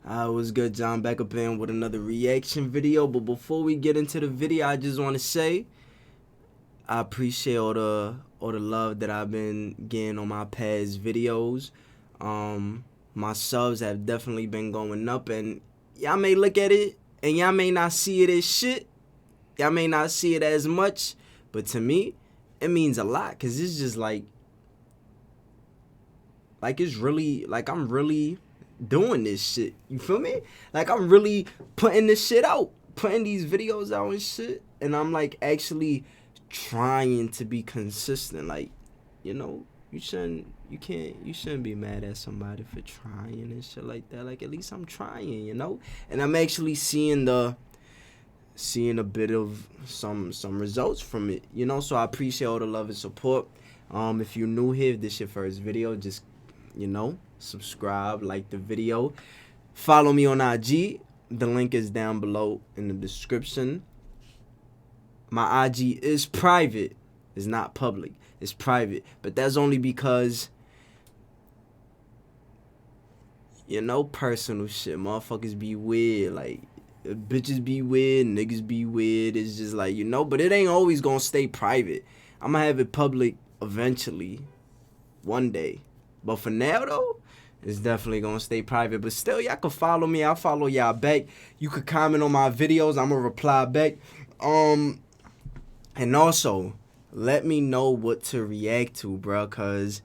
What's good, John? Back up in with another reaction video. But before we get into the video, I just want to say I appreciate all the love that I've been getting on my past videos. My subs have definitely been going up, and y'all may look at it and y'all may not see it as shit. Y'all may not see it as much, but to me, it means a lot, cause it's just like it's really like I'm really doing this shit. You feel me? Like I'm really putting this shit out, putting these videos out and shit, and I'm like actually trying to be consistent. Like, you know, you shouldn't be mad at somebody for trying and shit like that. Like, at least I'm trying, you know? And I'm actually seeing a bit of some results from it, you know? So I appreciate all the love and support. If you're new here, if this is your first video, just, you know, subscribe, like the video, follow me on IG. The link is down below in the description. My IG is private. It's not public. It's private. But that's only because, you know, personal shit. Motherfuckers be weird. Like, bitches be weird. Niggas be weird. It's just like, you know. But it ain't always gonna stay private. I'm gonna have it public eventually. One day. But for now, though, it's definitely gonna stay private. But still, y'all can follow me. I'll follow y'all back. You could comment on my videos. I'm gonna reply back. And also, let me know what to react to, bro, cause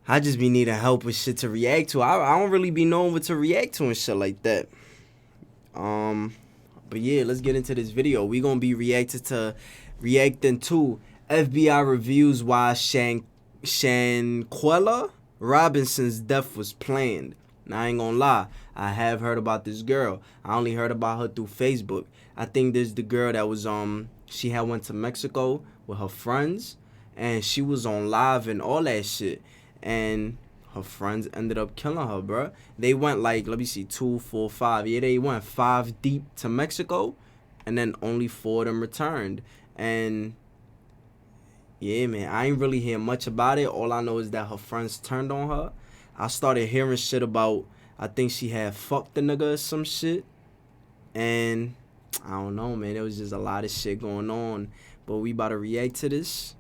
I just be needing help with shit to react to. I don't really be knowing what to react to and shit like that. But yeah, let's get into this video. We gonna be reacting to FBI reviews why Shanquella Robinson's death was planned. Now, I ain't gonna lie, I have heard about this girl. I only heard about her through Facebook. I think there's the girl that was she had went to Mexico with her friends, and she was on live and all that shit, and her friends ended up killing her, bruh. They went like, let me see, 2, 4, 5. Yeah, they went 5 deep to Mexico, and then only 4 of them returned. And yeah, man, I ain't really hear much about it. All I know is that her friends turned on her. I started hearing shit about, I think she had fucked the nigga or some shit. And I don't know, man. There was just a lot of shit going on. But we about to react to this.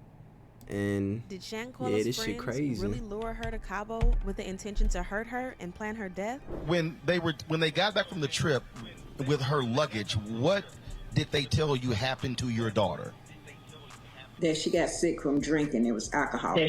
And did Shanquella's this shit crazy. Really lure her to Cabo with the intention to hurt her and plan her death? When they got back from the trip with her luggage, what did they tell you happened to your daughter? That she got sick from drinking. It was alcohol.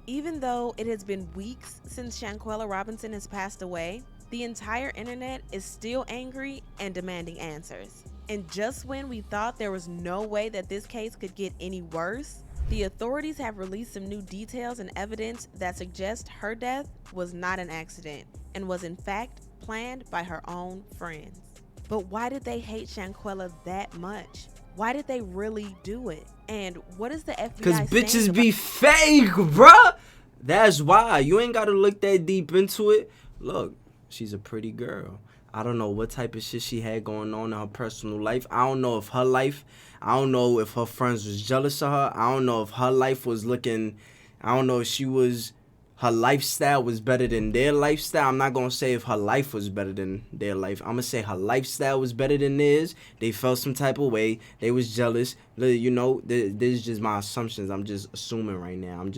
Even though it has been weeks since Shanquella Robinson has passed away, the entire internet is still angry and demanding answers. And just when we thought there was no way that this case could get any worse, the authorities have released some new details and evidence that suggest her death was not an accident and was in fact planned by her own friends. But why did they hate Shanquella that much? Why did they really do it? And what is the FBI? Because bitches be fake, bruh. That's why. You ain't got to look that deep into it. Look, she's a pretty girl. I don't know what type of shit she had going on in her personal life. I don't know if her friends was jealous of her. I don't know if her life was looking, I don't know if her lifestyle was better than their lifestyle. I'm not going to say if her life was better than their life. I'm going to say her lifestyle was better than theirs. They felt some type of way. They was jealous. You know, this is just my assumptions. I'm just assuming right now. I'm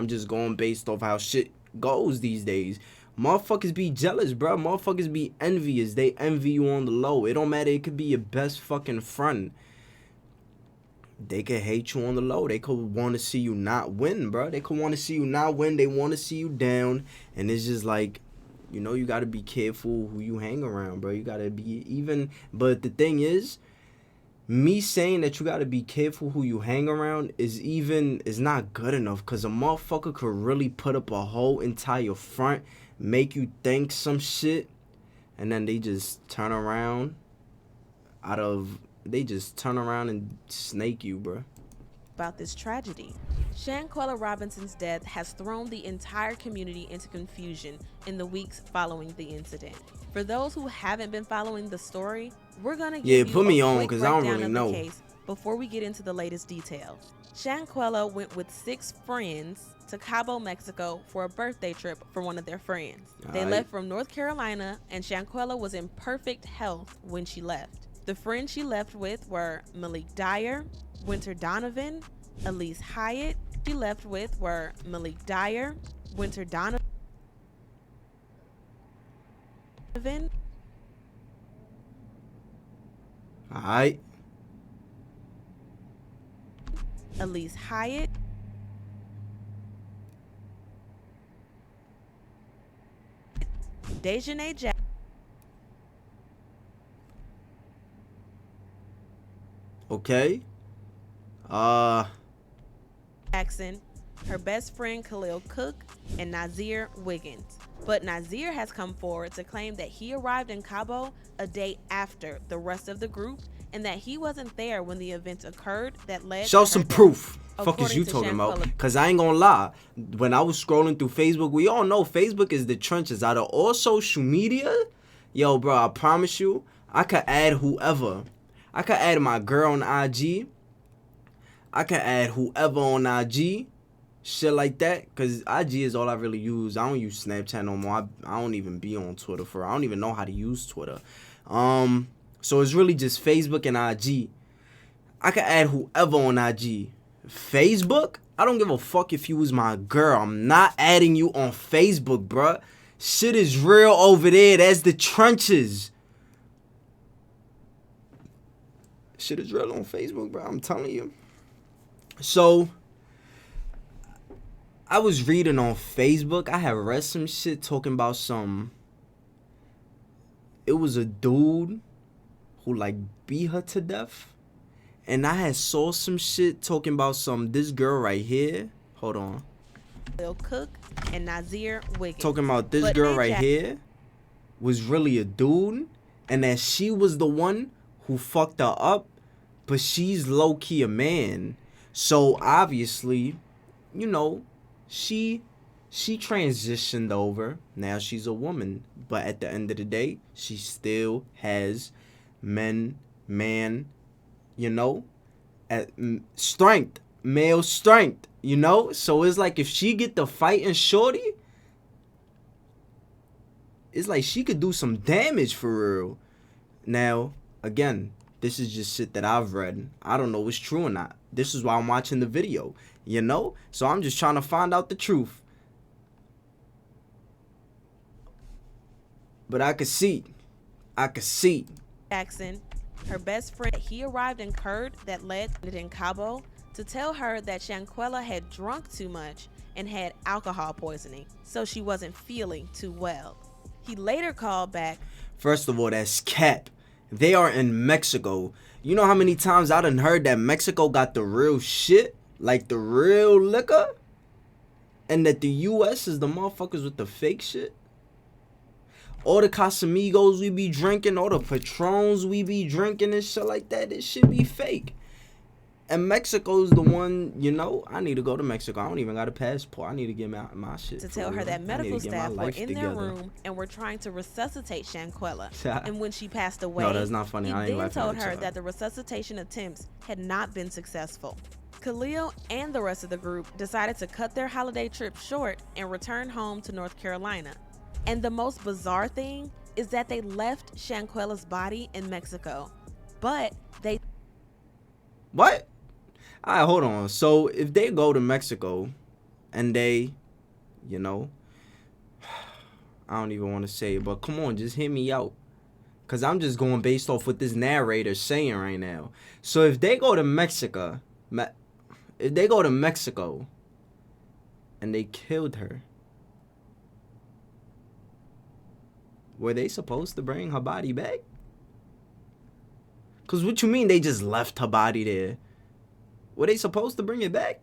just going based off how shit goes these days. Motherfuckers be jealous, bro. Motherfuckers be envious. They envy you on the low. It don't matter. It could be your best fucking friend. They could hate you on the low. They could want to see you not win, bro. They could want to see you not win. They want to see you down. And it's just like, you know, you got to be careful who you hang around, bro. You got to be even. But the thing is, me saying that you got to be careful who you hang around is not good enough. Because a motherfucker could really put up a whole entire front, make you think some shit, and then they just turn around and snake you, bro. About this tragedy. Shanquella Robinson's death has thrown the entire community into confusion in the weeks following the incident. For those who haven't been following the story, we're gonna give you put me a on quick because I don't breakdown really of the know. case before we get into the latest details. Shanquella went with 6 friends to Cabo, Mexico for a birthday trip for one of their friends. They left from North Carolina, and Shanquella was in perfect health when she left. The friends she left with were Malik Dyer, Winter Donovan, Elise Hyatt. She left with were Malik Dyer, Winter Donovan, Alright. Elise Hyatt, Dejanay Okay. Jackson, her best friend Khalil Cook, and Nazir Wiggins. But Nazir has come forward to claim that he arrived in Cabo a day after the rest of the group and that he wasn't there when the event occurred that led Show to some her death. proof. Fuck is According you to talking about? Shanquella. Cause I ain't gonna lie. When I was scrolling through Facebook, we all know Facebook is the trenches. Out of all social media, yo, bro, I promise you, I could add whoever. I could add my girl on IG. I could add whoever on IG. Shit like that. Cause IG is all I really use. I don't use Snapchat no more. I don't even be on Twitter for. I don't even know how to use Twitter. So it's really just Facebook and IG. I could add whoever on IG. Facebook? I don't give a fuck if you was my girl. I'm not adding you on Facebook, bruh. Shit is real over there. That's the trenches. Shit is real on Facebook, bro. I'm telling you. So, I was reading on Facebook. I had read some shit talking about some. It was a dude who like beat her to death. And I had saw some shit talking about this girl right here. Hold on. Khalil Cook and Nazir Wiggins. Talking about this But girl they right here was really a dude. And that she was the one who fucked her up. But she's low-key a man. So obviously, you know, she transitioned over. Now she's a woman. But at the end of the day, she still has man, you know, strength, male strength, you know. So it's like if she get the fighting shorty, it's like she could do some damage for real. Now, again, this is just shit that I've read. I don't know if it's true or not. This is why I'm watching the video, you know. So I'm just trying to find out the truth. But I could see. Jackson, her best friend, he arrived in Kurd that led in Cabo to tell her that Shanquella had drunk too much and had alcohol poisoning, so she wasn't feeling too well. He later called back. First of all, that's cap. They are in Mexico. You know how many times I done heard that Mexico got the real shit? Like the real liquor? And that the US is the motherfuckers with the fake shit? All the Casamigos we be drinking, all the Patrons we be drinking and shit like that, this shit be fake. And Mexico's the one, you know, I need to go to Mexico. I don't even got a passport. I need to get my shit. To tell her that medical staff were in their room and were trying to resuscitate Shanquella. And when she passed away, no, that's not funny. He I ain't then told at her y'all. that the resuscitation attempts had not been successful. Khalil and the rest of the group decided to cut their holiday trip short and return home to North Carolina. And the most bizarre thing is that they left Shanquella's body in Mexico, but they... What? All right, hold on. So if they go to Mexico and they, you know, I don't even want to say it, but come on, just hear me out. Because I'm just going based off what this narrator's saying right now. So if they go to Mexico, and they killed her, were they supposed to bring her body back? Because what you mean they just left her body there? Were they supposed to bring it back?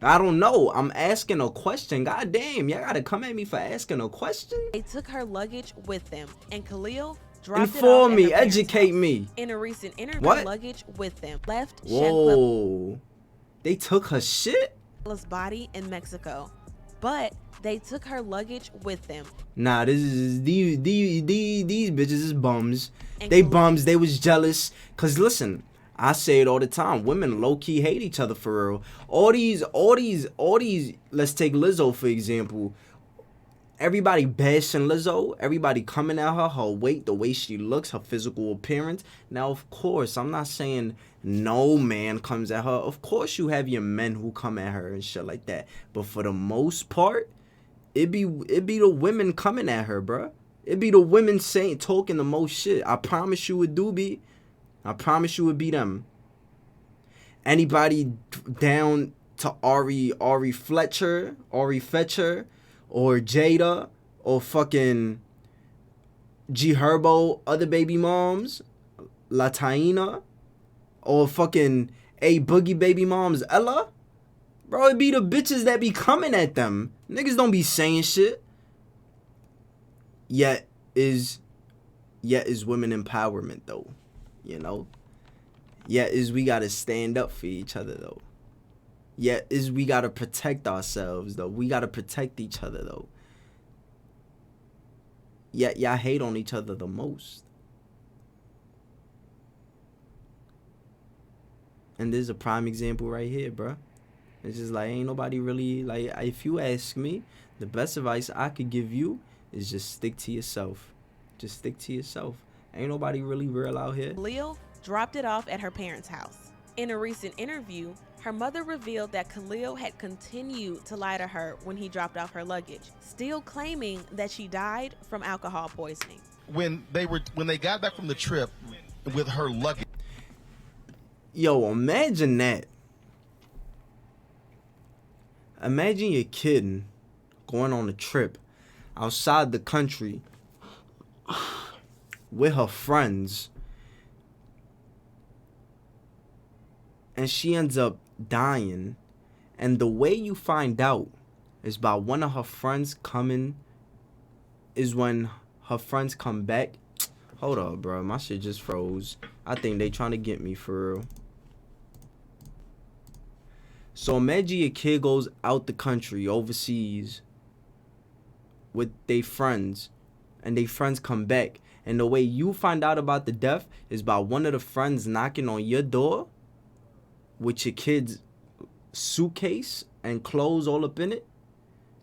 I don't know. I'm asking a question. God damn, y'all gotta come at me for asking a question? They took her luggage with them, and Khalil dropped Inform it off me, at her parents' educate house. me. In a recent interview, What? her luggage with them. Left Shanquella's Whoa. They took her shit? body in Mexico, but they took her luggage with them. Nah, these bitches is bums. And They Khalil- bums. They was jealous. Cause listen, I say it all the time. Women low-key hate each other for real. All these, let's take Lizzo, for example. Everybody bashing Lizzo. Everybody coming at her weight, the way she looks, her physical appearance. Now, of course, I'm not saying no man comes at her. Of course, you have your men who come at her and shit like that. But for the most part, it be the women coming at her, bruh. It be the women talking the most shit. I promise you it do be. I promise you it be them. Anybody down to Ari Fletcher, or Jada, or fucking G Herbo, other baby moms, Lataina, or fucking A Boogie baby moms, Ella? Bro, it be the bitches that be coming at them. Niggas don't be saying shit. Yet is women empowerment though, you know? Yet is we gotta stand up for each other though. Yet is we gotta protect ourselves though. We gotta protect each other though. Yet y'all hate on each other the most. And there's a prime example right here, bruh. It's just like, ain't nobody really, like, if you ask me, the best advice I could give you is just stick to yourself. Just stick to yourself. Ain't nobody really real out here. Khalil dropped it off at her parents' house. In a recent interview, her mother revealed that Khalil had continued to lie to her when he dropped off her luggage, still claiming that she died from alcohol poisoning. When they got back from the trip with her luggage. Yo, imagine that. Imagine your kid going on a trip outside the country with her friends, and she ends up dying, and the way you find out is by one of her friends coming, is when her friends come back. Hold up, bro, my shit just froze. I think they trying to get me for real. So imagine your kid goes out the country, overseas, with their friends, and their friends come back, and the way you find out about the death is by one of the friends knocking on your door with your kid's suitcase and clothes all up in it,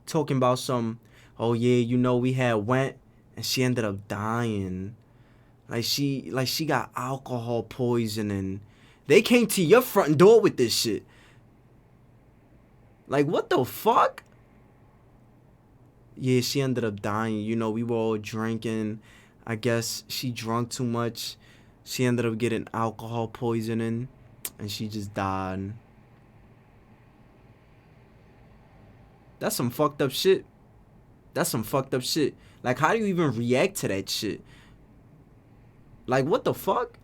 talking about some, oh yeah, you know, we had went, and she ended up dying. Like she got alcohol poisoning. They came to your front door with this shit. Like, what the fuck? Yeah, she ended up dying. You know, we were all drinking. I guess she drunk too much. She ended up getting alcohol poisoning, and she just died. That's some fucked up shit. That's some fucked up shit. Like, how do you even react to that shit? Like, what the fuck?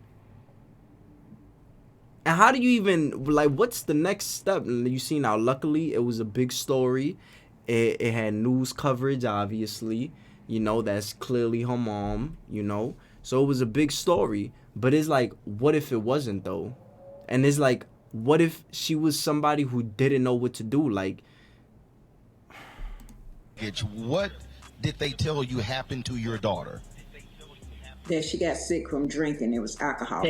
And how do you even, like, what's the next step? You see now, luckily, it was a big story. It had news coverage, obviously. You know, that's clearly her mom, you know. So it was a big story. But it's like, what if it wasn't, though? And it's like, what if she was somebody who didn't know what to do? Like, what did they tell you happened to your daughter? That she got sick from drinking. It was alcohol.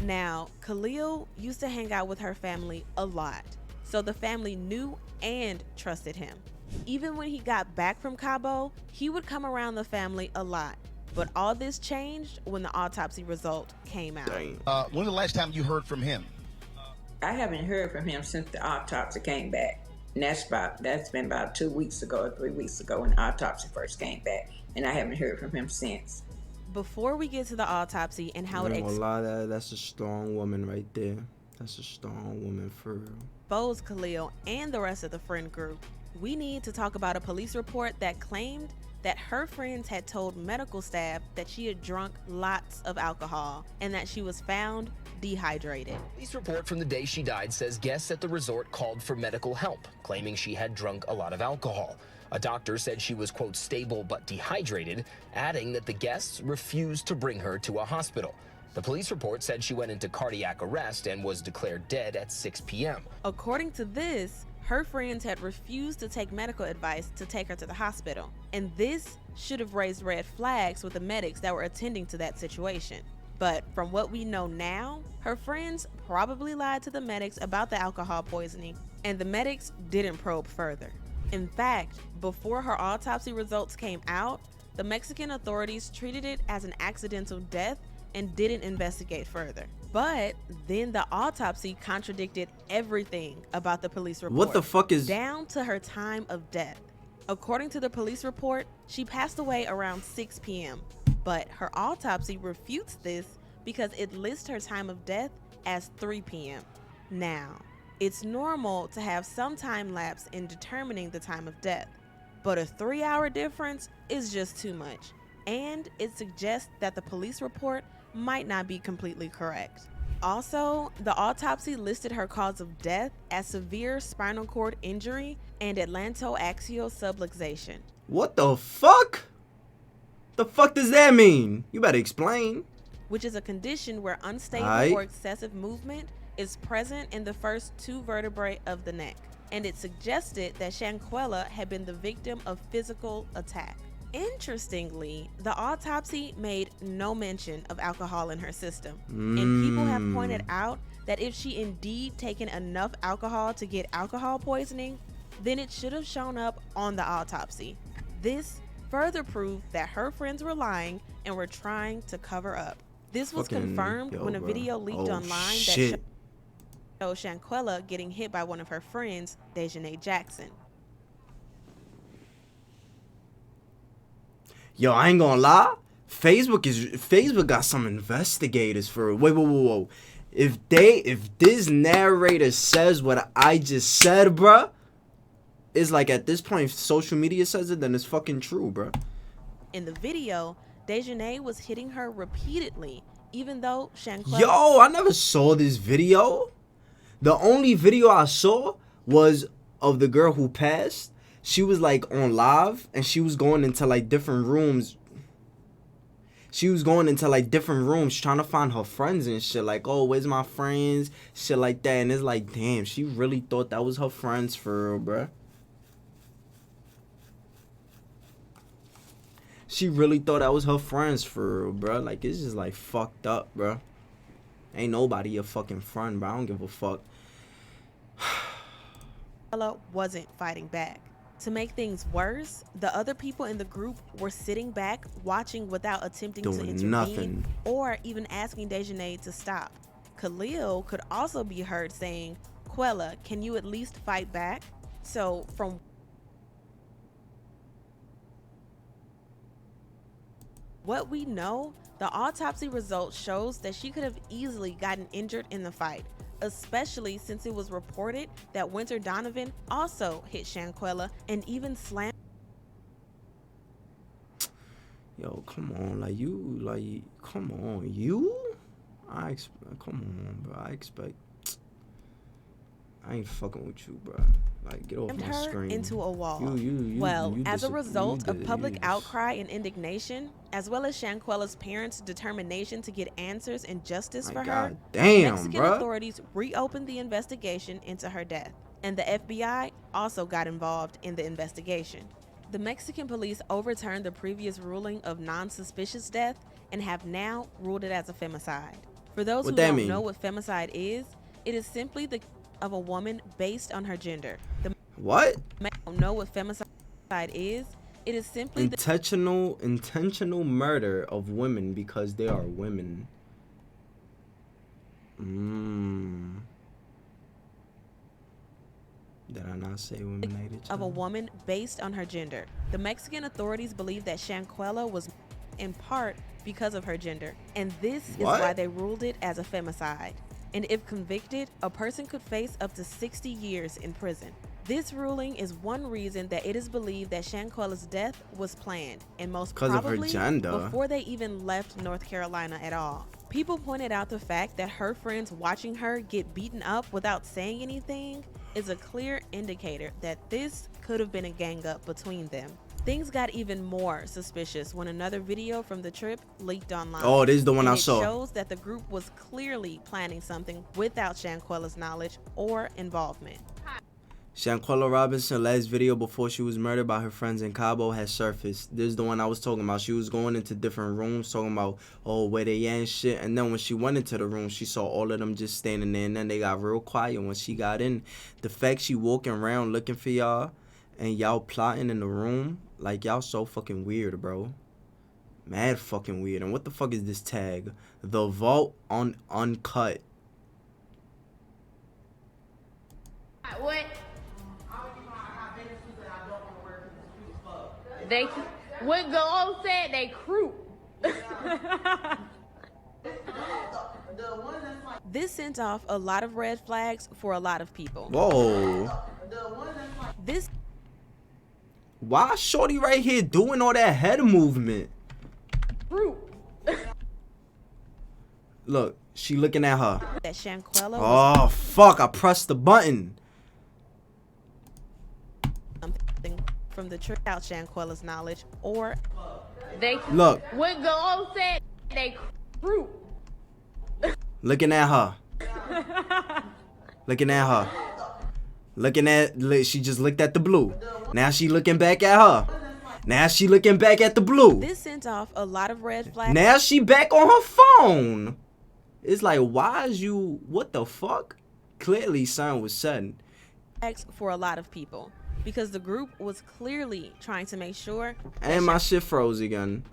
Now, Khalil used to hang out with her family a lot, so the family knew and trusted him. Even when he got back from Cabo, he would come around the family a lot. But all this changed when the autopsy result came out. When was the last time you heard from him? I haven't heard from him since the autopsy came back. And that's been about 2 weeks ago or 3 weeks ago when the autopsy first came back. And I haven't heard from him since. Before we get to the autopsy and how that's a strong woman right there. That's a strong woman for real. Exposed Khalil and the rest of the friend group, we need to talk about a police report that claimed that her friends had told medical staff that she had drunk lots of alcohol and that she was found dehydrated. Police report from the day she died says guests at the resort called for medical help, claiming she had drunk a lot of alcohol. A doctor said she was, quote, stable but dehydrated, adding that the guests refused to bring her to a hospital. The police report said she went into cardiac arrest and was declared dead at 6 p.m. According to this, her friends had refused to take medical advice to take her to the hospital. And this should have raised red flags with the medics that were attending to that situation. But from what we know now, her friends probably lied to the medics about the alcohol poisoning, and the medics didn't probe further. In fact, before her autopsy results came out, the Mexican authorities treated it as an accidental death and didn't investigate further. But then the autopsy contradicted everything about the police report. What the fuck is... Down to her time of death. According to the police report, she passed away around 6 p.m., but her autopsy refutes this because it lists her time of death as 3 p.m. Now, it's normal to have some time lapse in determining the time of death, but a 3-hour difference is just too much, and it suggests that the police report might not be completely correct. Also, the autopsy listed her cause of death as severe spinal cord injury and atlantoaxial subluxation. What the fuck? The fuck does that mean? You better explain. Which is a condition where unstable or excessive movement is present in the first 2 vertebrae of the neck, and it suggested that Shanquella had been the victim of physical attack. Interestingly, the autopsy made no mention of alcohol in her system, and people have pointed out that if she indeed taken enough alcohol to get alcohol poisoning, then it should have shown up on the autopsy. This further proved that her friends were lying and were trying to cover up. This was confirmed when a video leaked online that showed Shanquella getting hit by one of her friends, Dejanay Jackson. Yo, I ain't gonna lie. Facebook got some investigators for... Whoa. If this narrator says what I just said, bruh, it's like at this point, if social media says it, then it's fucking true, bruh. In the video, Dejanay was hitting her repeatedly, even though Shanquella... Yo, I never saw this video. The only video I saw was of the girl who passed. She was like on live and she was going into like different rooms. Trying to find her friends and shit. Like, oh, where's my friends? Shit like that. And it's like, damn, she really thought that was her friends for real, bruh. She really thought that was her friends for real, bruh. Like, it's just like fucked up, bruh. Ain't nobody your fucking friend, bro. I don't give a fuck. wasn't fighting back. To make things worse, the other people in the group were sitting back, watching without attempting to intervene or even asking Dejanay to stop. Khalil could also be heard saying, "Quella, can you at least fight back?" So from what we know, the autopsy result shows that she could have easily gotten injured in the fight, especially since it was reported that Winter Donovan also hit Shanquella and even slammed. Yo, come on, come on, I ain't fucking with you, bro. Like, get off my screen. Into a wall. As a result of public outcry and indignation, as well as Shanquella's parents' determination to get answers and justice for her, Mexican authorities reopened the investigation into her death, and the FBI also got involved in the investigation. The Mexican police overturned the previous ruling of non-suspicious death and have now ruled it as a femicide. For those who don't know what femicide is, it is simply the of a woman based on her gender. What? Don't know what femicide is? It is simply intentional murder of women because they are women. Did I not say women? Of a woman based on her gender. The Mexican authorities believe that Shanquella was in part because of her gender, and this is why they ruled it as a femicide. And if convicted, a person could face up to 60 years in prison. This ruling is one reason that it is believed that Shanquella's death was planned, and most probably before they even left North Carolina at all. People pointed out the fact that her friends watching her get beaten up without saying anything is a clear indicator that this could have been a gang up between them. Things got even more suspicious when another video from the trip leaked online. Oh, this is the one I saw. It shows that the group was clearly planning something without Shanquella's knowledge or involvement. Shanquella Robinson last video before she was murdered by her friends in Cabo has surfaced. This is the one I was talking about. She was going into different rooms talking about, oh, where they at and shit. And then when she went into the room, she saw all of them just standing there. And then they got real quiet when she got in. The fact she walking around looking for y'all and y'all plotting in the room, like, y'all so fucking weird, bro. Mad fucking weird. And what the fuck is this tag? The Vault on Uncut. What? They, what Go said, they crew. This sent off a lot of red flags for a lot of people. Whoa. This Why is shorty right here doing all that head movement? Crew. Look, she looking at her. that Shanquella Oh, fuck. I pressed the button. something from the trick out Shanquella's knowledge, or They, Look, what Go said, they crew. looking at her. Looking at her. Looking at, she just looked at the blue. Now she looking back at her. Now she looking back at the blue. this sent off a lot of red flags Now she back on her phone. It's like, why is you, what the fuck? Clearly, something was sudden. for a lot of people because the group was clearly trying to make sure And my shit froze again.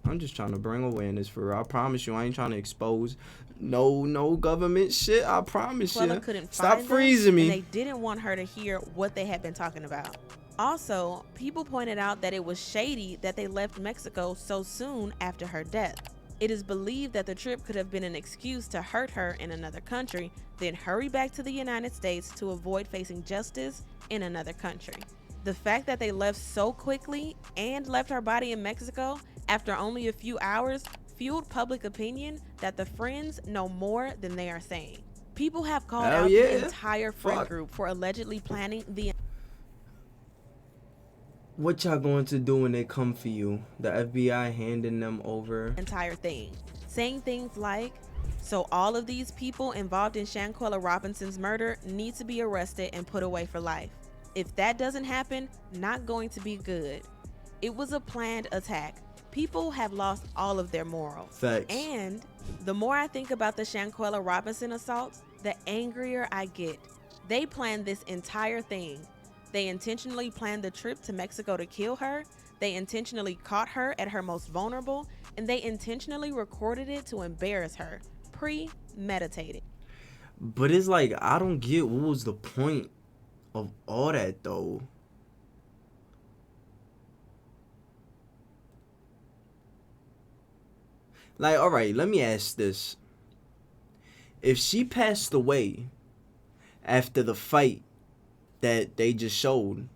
I'm just trying to bring awareness for real. I promise you, I ain't trying to expose no government shit. I promise Shanquella you. couldn't Stop find freezing them, me. and they didn't want her to hear what they had been talking about. Also, people pointed out that it was shady that they left Mexico so soon after her death. It is believed that the trip could have been an excuse to hurt her in another country, then hurry back to the United States to avoid facing justice in another country. The fact that they left so quickly and left her body in Mexico after only a few hours fueled public opinion that the friends know more than they are saying. People have called Hell out yeah. the entire friend Fuck. group for allegedly planning the What y'all going to do when they come for you? The FBI handing them over? entire thing, saying things like, so all of these people involved in Shanquella Robinson's murder need to be arrested and put away for life. If that doesn't happen, not going to be good. It was a planned attack. People have lost all of their morals. Facts. And the more I think about the Shanquella Robinson assaults, the angrier I get. They planned this entire thing. They intentionally planned the trip to Mexico to kill her. They intentionally caught her at her most vulnerable, and they intentionally recorded it to embarrass her. Premeditated. But it's like, I don't get what was the point of all that though. Like, alright, let me ask this. If she passed away after the fight that they just showed,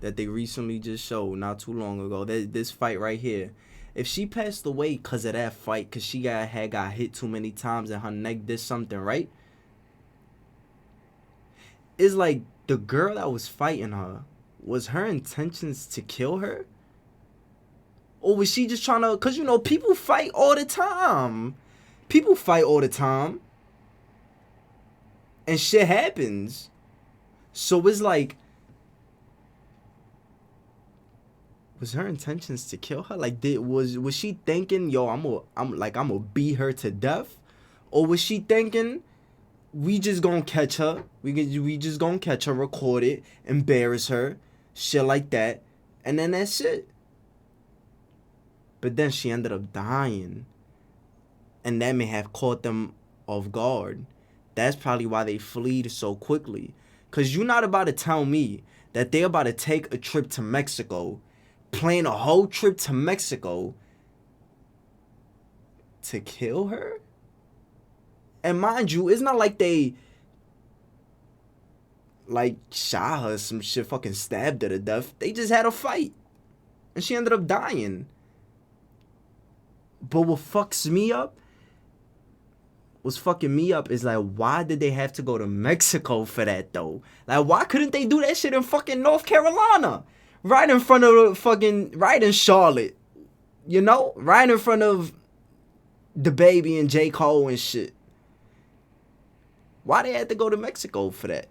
that they recently just showed not too long ago, this fight right here, if she passed away because of that fight, because she got hit too many times and her neck did something, right? It's like the girl that was fighting her, was her intentions to kill her? Or was she just trying to, because, you know, people fight all the time. People fight all the time. And shit happens. So it's like, was her intentions to kill her? Like, was she thinking, yo, I'm gonna beat her to death? Or was she thinking, we just gonna catch her, we just gonna catch her, record it, embarrass her, shit like that, and then that's it. But then she ended up dying, and that may have caught them off guard. That's probably why they fled so quickly. Cause you're not about to tell me that they're about to take a trip to Mexico, plan a whole trip to Mexico to kill her? And mind you, it's not like they like shot her some shit, fucking stabbed her to death. They just had a fight. And she ended up dying. But what fucks me up, what's fucking me up is like, why did they have to go to Mexico for that though? Like, why couldn't they do that shit in fucking North Carolina? Right in front of fucking, right in Charlotte. You know? Right in front of the baby and J. Cole and shit. Why they had to go to Mexico for that?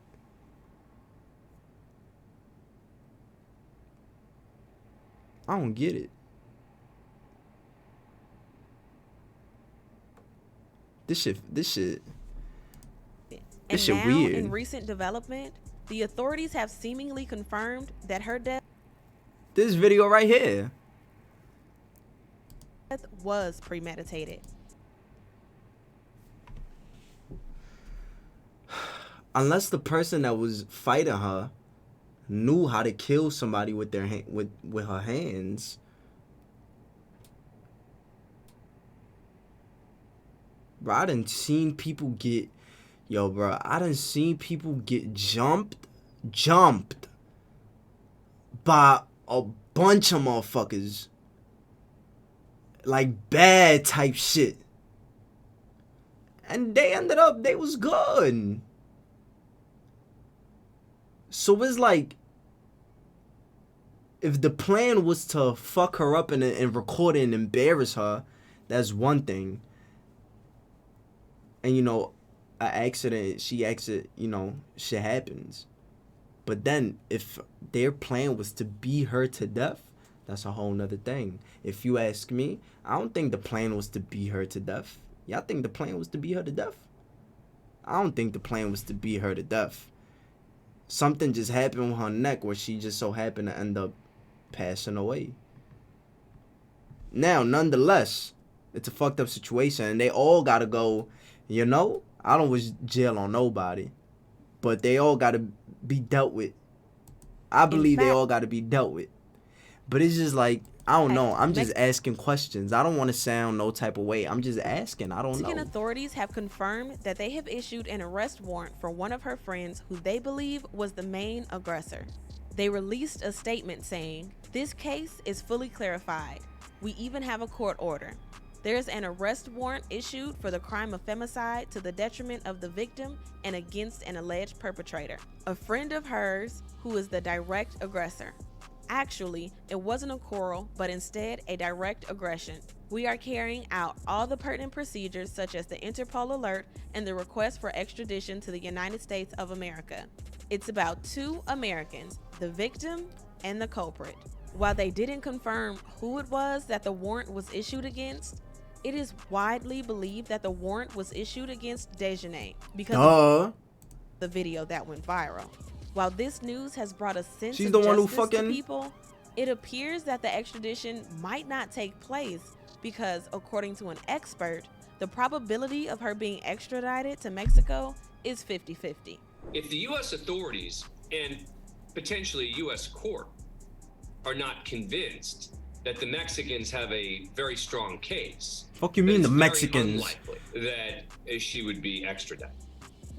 I don't get it. This shit And shit now, weird. in recent development, the authorities have seemingly confirmed that her death This video right here. was premeditated. Unless the person that was fighting her knew how to kill somebody with their with her hands. Bro, I done seen people get jumped by a bunch of motherfuckers. Like bad type shit. And they was good. So it's like, if the plan was to fuck her up and record it and embarrass her, that's one thing. And, you know, shit happens. But then, if their plan was to beat her to death, that's a whole nother thing. If you ask me, I don't think the plan was to beat her to death. Y'all think the plan was to beat her to death? I don't think the plan was to beat her to death. Something just happened with her neck where she just so happened to end up passing away. Now, nonetheless, it's a fucked up situation, and they all gotta go, you know? I don't wish jail on nobody, but they all gotta be dealt with. I believe they all gotta be dealt with. But it's just like, I don't know. I'm just asking questions. I don't want to sound no type of way. I'm just asking. I don't know. Mexican authorities have confirmed that they have issued an arrest warrant for one of her friends who they believe was the main aggressor. They released a statement saying, "This case is fully clarified. We even have a court order. There's an arrest warrant issued for the crime of femicide to the detriment of the victim and against an alleged perpetrator, a friend of hers who is the direct aggressor. Actually, it wasn't a quarrel, but instead a direct aggression. We are carrying out all the pertinent procedures such as the Interpol alert and the request for extradition to the United States of America. It's about two Americans, the victim and the culprit." While they didn't confirm who it was that the warrant was issued against, it is widely believed that the warrant was issued against Dejanay because of the video that went viral. While this news has brought a sense of justice to people, it appears that the extradition might not take place because, according to an expert, the probability of her being extradited to Mexico is 50-50. If the U.S. authorities and potentially U.S. court are not convinced that the Mexicans have a very strong case, fuck you mean the Mexicans? It's very unlikely that she would be extradited.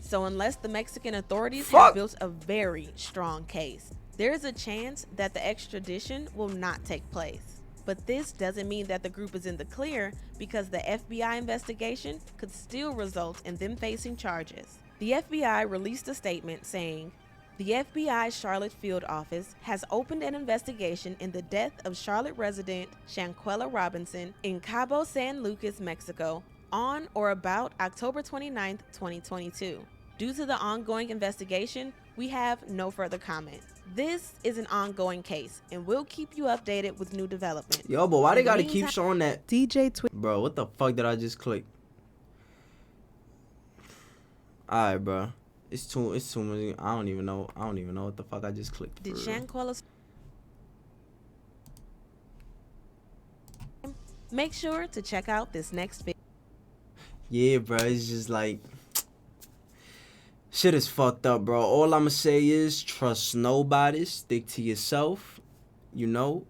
So unless the Mexican authorities have built a very strong case, there is a chance that the extradition will not take place. But this doesn't mean that the group is in the clear, because the FBI investigation could still result in them facing charges. The FBI released a statement saying, "The FBI Charlotte Field Office has opened an investigation in the death of Charlotte resident Shanquella Robinson in Cabo San Lucas, Mexico, on or about October 29, 2022. Due to the ongoing investigation, we have no further comment. This is an ongoing case, and we'll keep you updated with new development." Yo, but why they gotta keep showing that? Bro, what the fuck did I just click? Alright, bro. It's too much. I don't even know what the fuck I just clicked. Did Shanquella? Make sure to check out this next video. Yeah, bro, it's just like, shit is fucked up, bro. All I'ma say is trust nobody, stick to yourself, you know.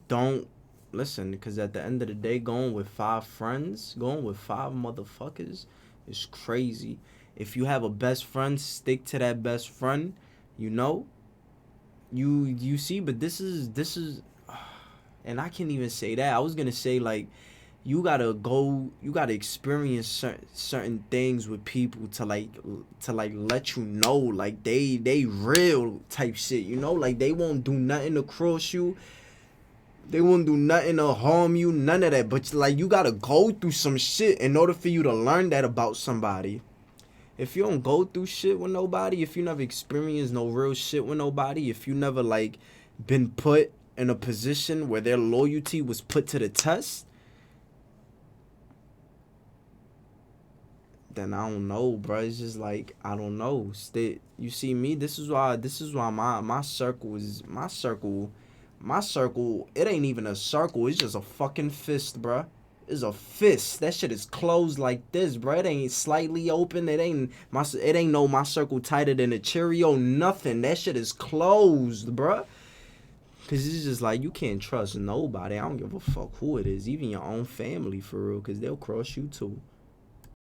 Don't listen, because at the end of the day, going with 5 friends, going with 5 motherfuckers is crazy. If you have a best friend, stick to that best friend, you know. You see, but this is and I can't even say that. I was gonna say, like, you gotta experience certain things with people to let you know, like, they real type shit, you know. Like, they won't do nothing to cross you, they won't do nothing to harm you, none of that. But like, you gotta go through some shit in order for you to learn that about somebody. if you don't go through shit with nobody, if you never experienced no real shit with nobody, if you never like been put in a position where their loyalty was put to the test, then I don't know, bro. It's just like, I don't know. You see me, this is why my circle is my circle. My circle, it ain't even a circle, it's just a fucking fist, bro. It's a fist. That shit is closed like this, bro. It ain't slightly open. It ain't my circle tighter than a Cheerio, nothing. That shit is closed, bro. Cause it's just like, you can't trust nobody. I don't give a fuck who it is, even your own family, for real, cause they'll cross you too.